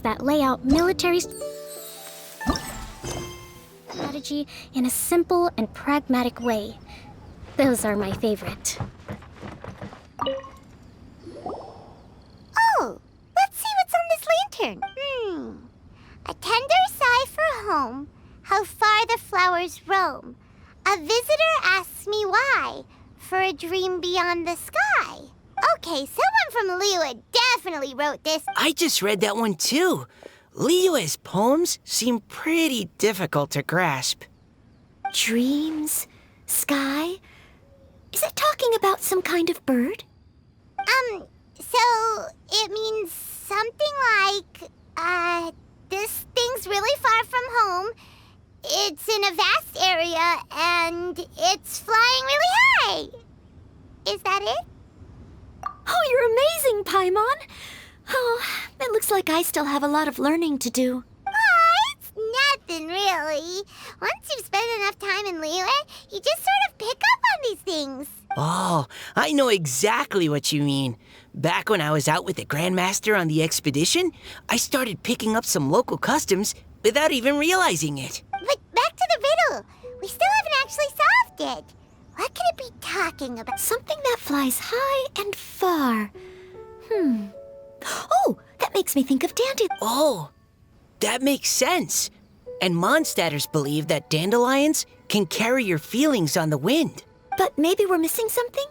that lay out military strategy in a simple and pragmatic way. Those are my favorite. Oh, let's see what's on this lantern. A tender sigh for home, how far the flowers roam. A visitor asks me why, for a dream beyond the sky. Okay, someone from Liyue definitely wrote this. I just read that one too. Liyue's poems seem pretty difficult to grasp. Dreams? Sky? Is it talking about some kind of bird? So it means something like, this thing's really far from home. It's in a vast area, and it's flying really high. Is that it? Oh, you're amazing, Paimon! Oh, it looks like I still have a lot of learning to do. Oh, it's nothing, really. Once you've spent enough time in Liyue, you just sort of pick up on these things. Oh, I know exactly what you mean. Back when I was out with the Grandmaster on the expedition, I started picking up some local customs without even realizing it. But back to the riddle. We still haven't actually solved it. What could it be talking about? Something that flies high and far. Oh, that makes me think of dandelions. Oh, that makes sense. And Mondstadters believe that dandelions can carry your feelings on the wind. But maybe we're missing something?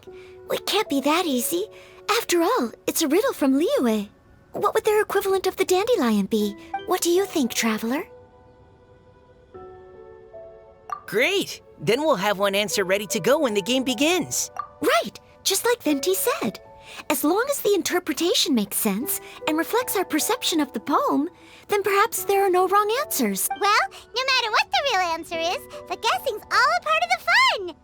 Well, it can't be that easy. After all, it's a riddle from Liyue. What would their equivalent of the dandelion be? What do you think, Traveler? Great! Then we'll have one answer ready to go when the game begins. Right, just like Venti said. As long as the interpretation makes sense and reflects our perception of the poem, then perhaps there are no wrong answers. Well, no matter what the real answer is, the guessing's all a part of the fun.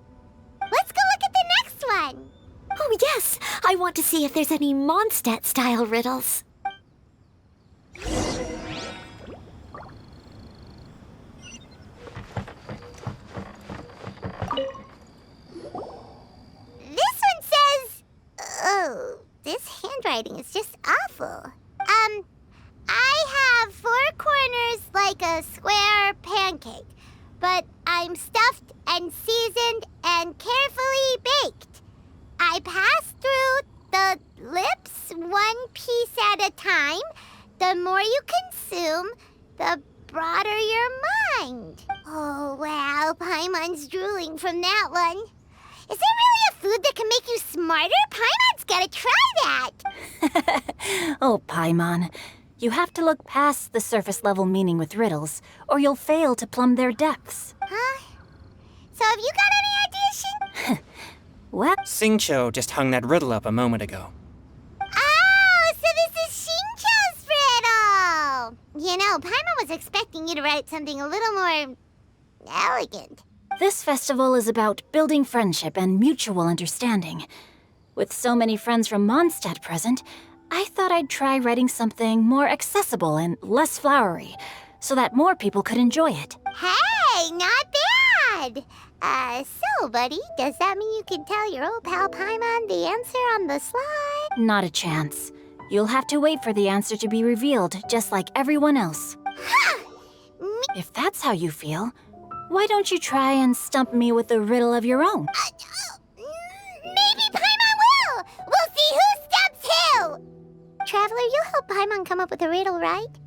Let's go look at the next one. Oh, yes. I want to see if there's any Mondstadt-style riddles. This one says... Oh, this handwriting is just awful. I have 4 corners like a square pancake, but I'm stuffed and seasoned and carefully baked. I pass through the lips 1 piece at a time. The more you consume, the broader your mind. Oh, wow, Paimon's drooling from that one. Is there really a food that can make you smarter? Paimon's gotta try that. Oh, Paimon. You have to look past the surface-level meaning with riddles, or you'll fail to plumb their depths. Huh? So have you got any ideas, Shin? What? Xingqiu just hung that riddle up a moment ago. Oh, so this is Xingqiu's riddle! You know, Paimon was expecting you to write something a little more... elegant. This festival is about building friendship and mutual understanding. With so many friends from Mondstadt present, I thought I'd try writing something more accessible and less flowery, so that more people could enjoy it. Hey, not bad! So, buddy, does that mean you can tell your old pal Paimon the answer on the slide? Not a chance. You'll have to wait for the answer to be revealed, just like everyone else. Ha! If that's how you feel, why don't you try and stump me with a riddle of your own? Maybe Paimon will! We'll see who stumps who! Traveler, you'll help Paimon come up with a riddle, right?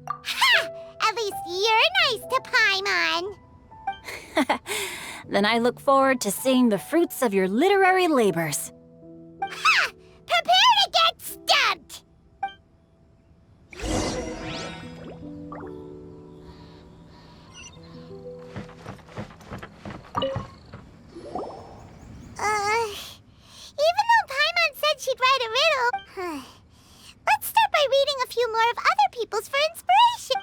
Ha! At least you're nice to Paimon! Then I look forward to seeing the fruits of your literary labors. Ha! Prepare to get stumped! Even though Paimon said she'd write a riddle, let's start by reading a few more of other people's for inspiration.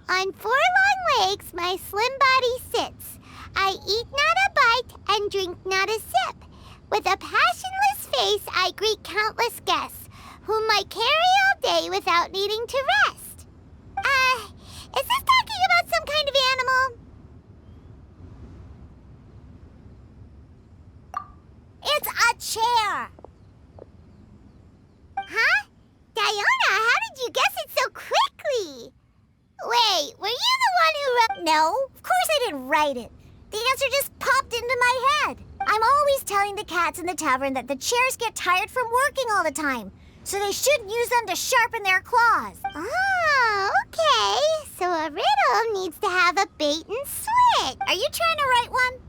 On 4 long legs my slim body sits. I eat not a bite and drink not a sip. With a passionless face I greet countless guests, whom I carry all day without needing to rest. Is this talking about some kind of animal? It's a chair. Huh? Diona, how did you guess it so quick? write it. The answer just popped into my head. I'm always telling the cats in the tavern that the chairs get tired from working all the time, so they shouldn't use them to sharpen their claws. Oh, okay. So a riddle needs to have a bait and switch. Are you trying to write one?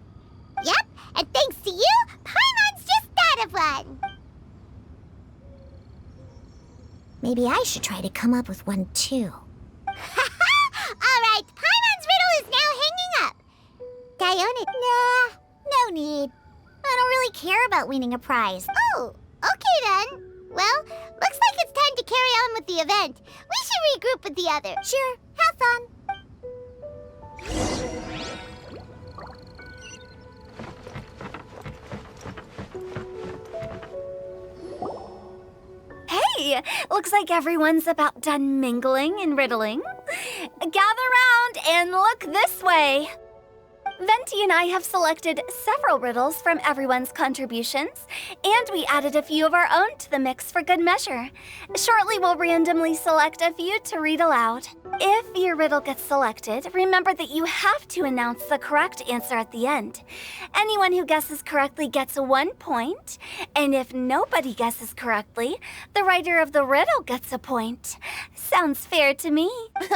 Yep, and thanks to you, Paimon's just thought of one. Maybe I should try to come up with one too. All right, Paimon's riddle is now hanging up. Diona, Nah, no need. I don't really care about winning a prize. oh, okay then. Well, looks like it's time to carry on with the event. We should regroup with the others. Sure, have fun. Hey, looks like everyone's about done mingling and riddling. Gather round and look this way. Venti and I have selected several riddles from everyone's contributions, and we added a few of our own to the mix for good measure. Shortly, we'll randomly select a few to read aloud. If your riddle gets selected, remember that you have to announce the correct answer at the end. Anyone who guesses correctly gets 1 point, and if nobody guesses correctly, the writer of the riddle gets a point. Sounds fair to me.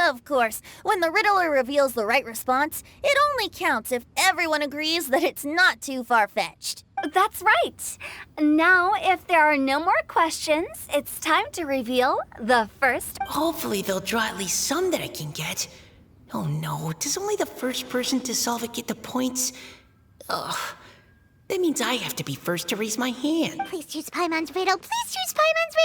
Of course, when the riddler reveals the right response, it only counts if everyone agrees that it's not too far-fetched. That's right. Now, if there are no more questions, it's time to reveal the first. Hopefully they'll draw at least some that I can get. Oh no, does only the first person to solve it get the points? Ugh. That means I have to be first to raise my hand. Please choose Paimon's riddle. Please choose Paimon's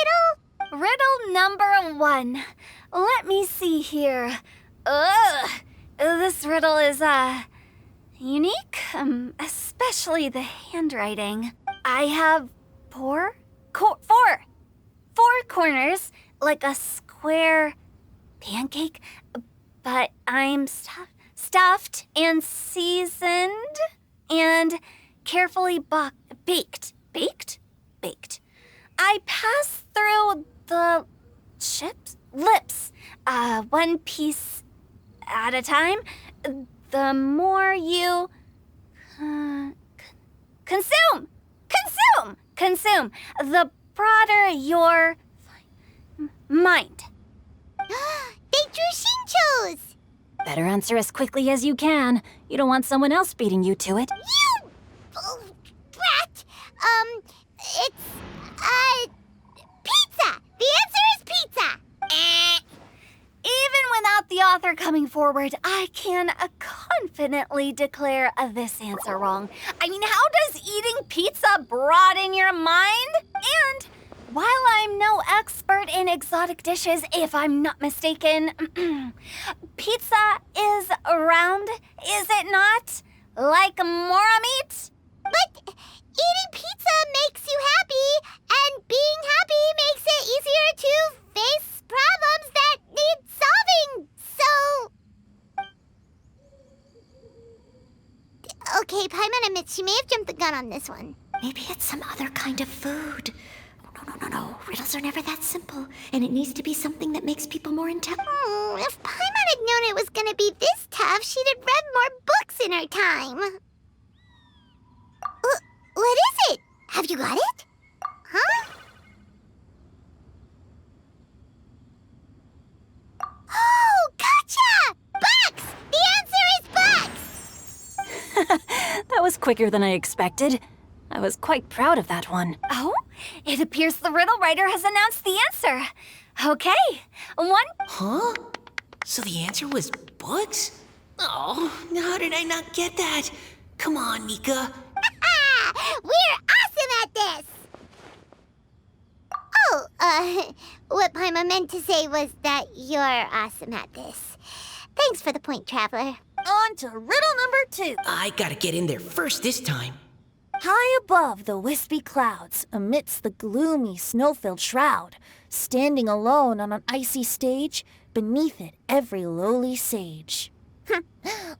riddle. Riddle number 1. Let me see here. Ugh. This riddle is, unique, especially the handwriting. I have four corners, like a square pancake, but I'm stuffed and seasoned and carefully baked. Baked. I pass through the lips, one piece at a time. The more you consume, the broader your mind. They drew Shinchos. Better answer as quickly as you can. You don't want someone else beating you to it. You brat. It's pizza. The answer is pizza. Even without the author coming forward, I can confidently declare this answer wrong. I mean, how does eating pizza broaden your mind? And while I'm no expert in exotic dishes, if I'm not mistaken, pizza is round, is it not? Like mora meat? But eating pizza makes you happy, and being happy makes it easier to face problems that need solving. So... Okay, Paimon admits she may have jumped the gun on this one. Maybe it's some other kind of food. No. Riddles are never that simple, and it needs to be something that makes people more intelligent. If Paimon had known it was gonna be this tough, she'd have read more books in her time. What is it? Have you got it? Huh? Oh, gotcha! Bucks! The answer is bucks! That was quicker than I expected. I was quite proud of that one. Oh, it appears the riddle writer has announced the answer. Okay, 1. Huh? So the answer was books? Oh, how did I not get that? Come on, Mika. We're awesome at this! Oh, what Paimon meant to say was that you're awesome at this. Thanks for the point, Traveler. On to riddle number 2. I gotta get in there first this time. High above the wispy clouds, amidst the gloomy snow-filled shroud, standing alone on an icy stage, beneath it every lowly sage.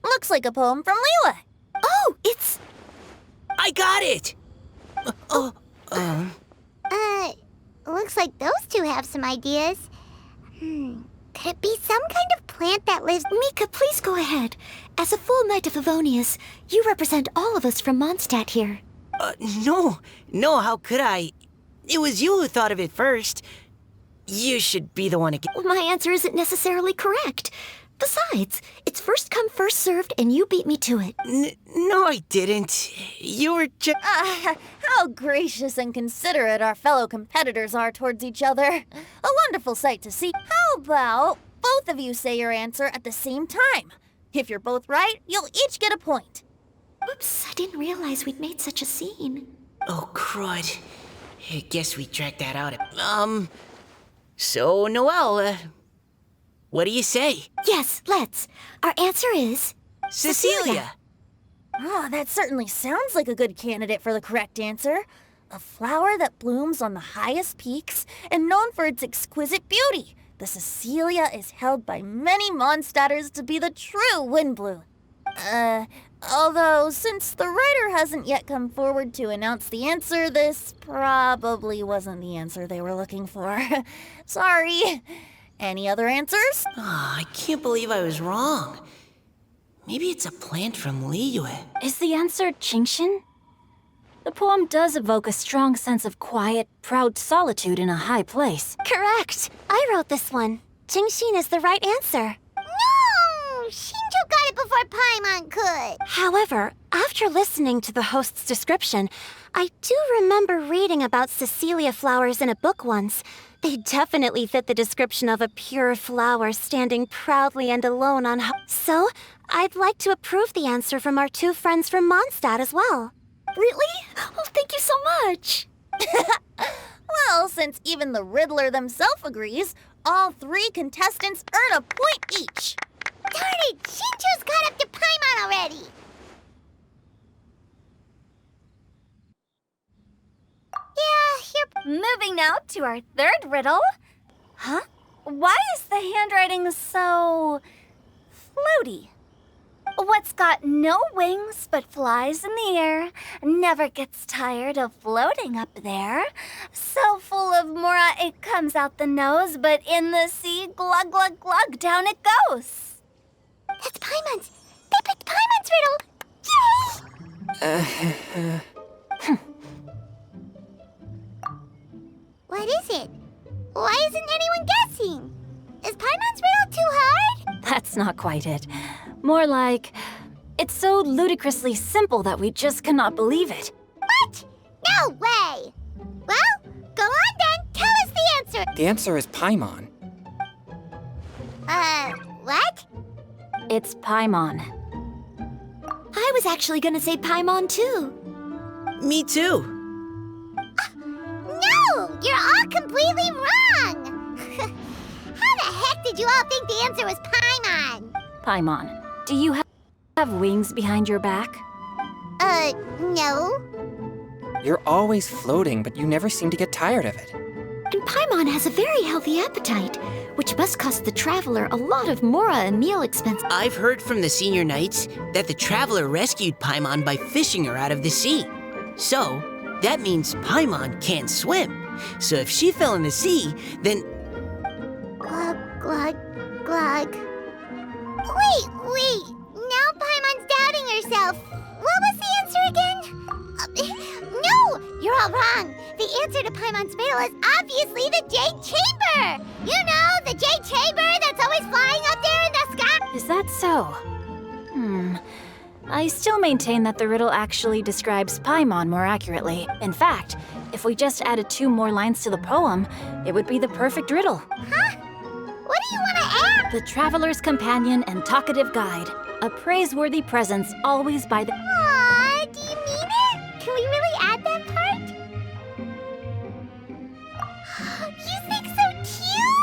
Looks like a poem from Liyue. Oh, it's... I got it! Looks like those two have some ideas. Could it be some kind of plant that lives... Mika, please go ahead. As a full Knight of Favonius, you represent all of us from Mondstadt here. No, how could I? It was you who thought of it first. You should be the one to get... Well, my answer isn't necessarily correct. Besides, it's first come, first served, and you beat me to it. No, I didn't. You were just... How gracious and considerate our fellow competitors are towards each other. A wonderful sight to see. How about both of you say your answer at the same time? If you're both right, you'll each get a point. Whoops, I didn't realize we'd made such a scene. Oh, crud. I guess we dragged that out. So, Noelle, what do you say? Yes, let's. Our answer is... Cecilia! Oh, that certainly sounds like a good candidate for the correct answer. A flower that blooms on the highest peaks and known for its exquisite beauty. The Cecilia is held by many Mondstadters to be the true Windblue. Although, since the writer hasn't yet come forward to announce the answer, this probably wasn't the answer they were looking for. Sorry. Any other answers? I can't believe I was wrong. Maybe it's a plant from Liyue. Is the answer Qingxin? The poem does evoke a strong sense of quiet, proud solitude in a high place. Correct. I wrote this one. Qingxin is the right answer. No! Shinjo got it before Paimon could. However, after listening to the host's description, I do remember reading about Cecilia flowers in a book once. They definitely fit the description of a pure flower standing proudly and alone on... So, I'd like to approve the answer from our two friends from Mondstadt as well. Really? Oh, thank you so much. Well, since even the Riddler themselves agrees, all three contestants earn a point each. Darn it! Shinjo's caught up to Paimon already. Yeah, Moving now to our third riddle. Huh? Why is the handwriting so... floaty? What's got no wings but flies in the air, never gets tired of floating up there. So full of mora it comes out the nose, but in the sea, glug, glug, glug, down it goes. That's Paimon's. They picked Paimon's riddle. Yay! What is it? Why isn't anyone guessing? Is Paimon's riddle too hard? That's not quite it. More like, it's so ludicrously simple that we just cannot believe it. What? No way! Well, go on then. Tell us the answer. The answer is Paimon. What? It's Paimon. I was actually gonna say Paimon too. Me too. No! You're all completely wrong! How the heck did you all think the answer was Paimon? Paimon, do you have wings behind your back? No. You're always floating, but you never seem to get tired of it. And Paimon has a very healthy appetite, which must cost the traveler a lot of mora and meal expense. I've heard from the senior knights that the traveler rescued Paimon by fishing her out of the sea. So, that means Paimon can't swim. So if she fell in the sea, then... Glug, glug, glug. Wait. Now Paimon's doubting herself. What was the answer again? No! You're all wrong. The answer to Paimon's riddle is obviously the Jade Chamber! You know, the Jade Chamber that's always flying up there in the sky! Is that so? I still maintain that the riddle actually describes Paimon more accurately. In fact, if we just added 2 more lines to the poem, it would be the perfect riddle. Huh? What do you want to add? The traveler's companion and talkative guide, a praiseworthy presence always by the... Aw, do you mean it? Can we really add that part? You think so cute?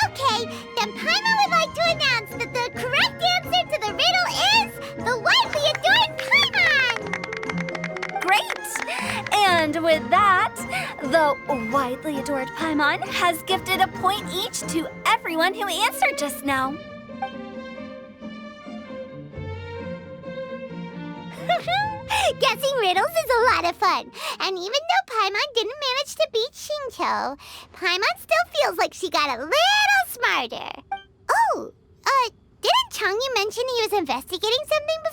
Okay, then Paimon would like to announce that the correct answer to the riddle is the widely adored Paimon! Great! And with that, the widely adored Paimon has gifted a point each to everyone who answered just now. Guessing riddles is a lot of fun. And even though Paimon didn't manage to beat Shinto, Paimon still feels like she got a little smarter. Oh, didn't Changyu mention he was investigating something before?